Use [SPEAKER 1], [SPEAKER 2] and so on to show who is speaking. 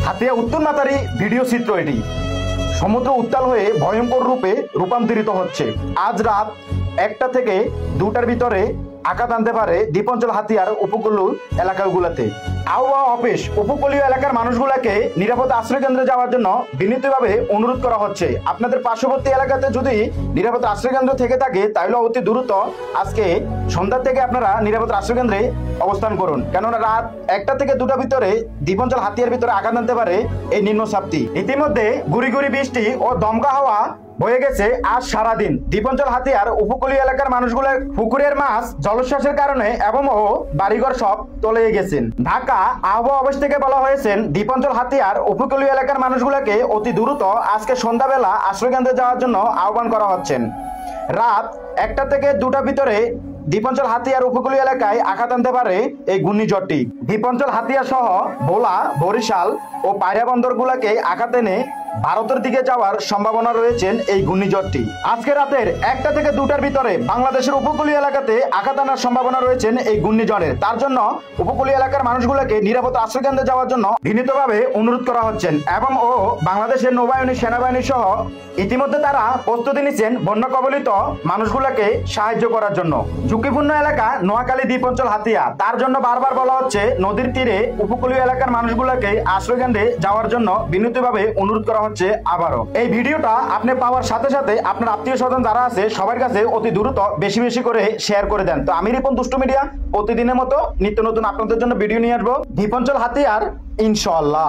[SPEAKER 1] হাতিয়া উত্তর মাতারি ভিডিও চিত্র এটি। সমুদ্র উত্তাল হয়ে ভয়ঙ্কর রূপে রূপান্তরিত হচ্ছে। আজ রাত 1টা থেকে 2টার ভিতরে আঘাত আনতে পারে দ্বীপাঞ্চল হাতিয়ার উপকূলীয় এলাকাগুলোতে। আবহাওয়া অফিস উপকূলীয় এলাকার মানুষগুলোকে নিরাপদ আশ্রয় কেন্দ্রে যাওয়ার জন্য বিনীতভাবে অনুরোধ করা হচ্ছে। আপনাদের পার্শ্ববর্তী এলাকাতে যদি নিরাপদ আশ্রয় কেন্দ্র থেকে থাকে তাহলে অতি দ্রুত আজকে সন্ধ্যা থেকে আপনারা নিরাপদ আশ্রয় কেন্দ্রে অবস্থান করুন, কেননা রাত 1টা থেকে 2টার ভিতরে দ্বীপাঞ্চল হাতিয়ার ভিতরে আঘাত আনতে পারে এই নিম্নচাপটি। ইতিমধ্যে গুড়ি গুড়ি বৃষ্টি ও দমকা হাওয়া হয়ে গেছে আজ সারাদিন। দ্বীপাঞ্চল হাতিয়ার উপকূলীয় এলাকার মানুষগুলো পুকুরের মাছ জলোচ্ছ্বাসের কারণে এবং বাড়িঘর সব তলিয়ে গেছেন। ঢাকা আবহাওয়া অফিস থেকে বলা হয়েছে দ্বীপাঞ্চল হাতিয়ার উপকূলীয় এলাকার মানুষগুলোকে অতি দ্রুত আজকে সন্ধ্যাবেলা আশ্রয়কেন্দ্রে যাওয়ার জন্য আহ্বান করা হচ্ছেন। রাত 1টা থেকে 2টার ভিতরে দ্বীপাঞ্চল হাতিয়ার উপকূলীয় এলাকায় আঘাত আনতে পারে এই ঘূর্ণিঝড়টি। দ্বীপাঞ্চল হাতিয়া সহ ভোলা, বরিশাল ও পায়রা বন্দরগুলোকে আঘাত এনে ভারতের দিকে যাওয়ার সম্ভাবনা রয়েছেন এই ঘূর্ণিঝড়টি। আজকে রাতের 1টা থেকে 2টার ভিতরে বাংলাদেশের উপকূলীয় এলাকাতে আঘাত আনার সম্ভাবনা রয়েছেন এই ঘূর্ণিঝড়ের। তার জন্য উপকূলীয় এলাকার মানুষগুলোকে নিরাপদ আশ্রয়কেন্দ্রে যাওয়ার জন্য বিনীতভাবে অনুরোধ করা হচ্ছেন এবং বাংলাদেশের নৌবাহিনী, সেনাবাহিনী সহ ইতিমধ্যে তারা প্রস্তুতি নিচ্ছেন বন্যা কবলিত মানুষগুলোকে সাহায্য করার জন্য। ঝুঁকিপূর্ণ এলাকা নোয়াখালী দ্বীপাঞ্চল হাতিয়া, তার জন্য বারবার বলা হচ্ছে নদীর তীরে উপকূলীয় এলাকার মানুষগুলোকে আশ্রয়কেন্দ্রে যাওয়ার জন্য বিনীতভাবে অনুরোধ করা হচ্ছে। আবারও এই ভিডিওটা আপনি পাওয়ার সাথে সাথে আপনার আত্মীয় স্বজন যারা আছে সবার কাছে অতি দ্রুত বেশি বেশি করে শেয়ার করে দেন। তো আমি রিপন দুষ্টু মিডিয়া প্রতিদিনের মতো নিত্য নতুন আপনাদের জন্য ভিডিও নিয়ে আসবো দ্বীপাঞ্চল হাতিয়ার ইনশাআল্লাহ।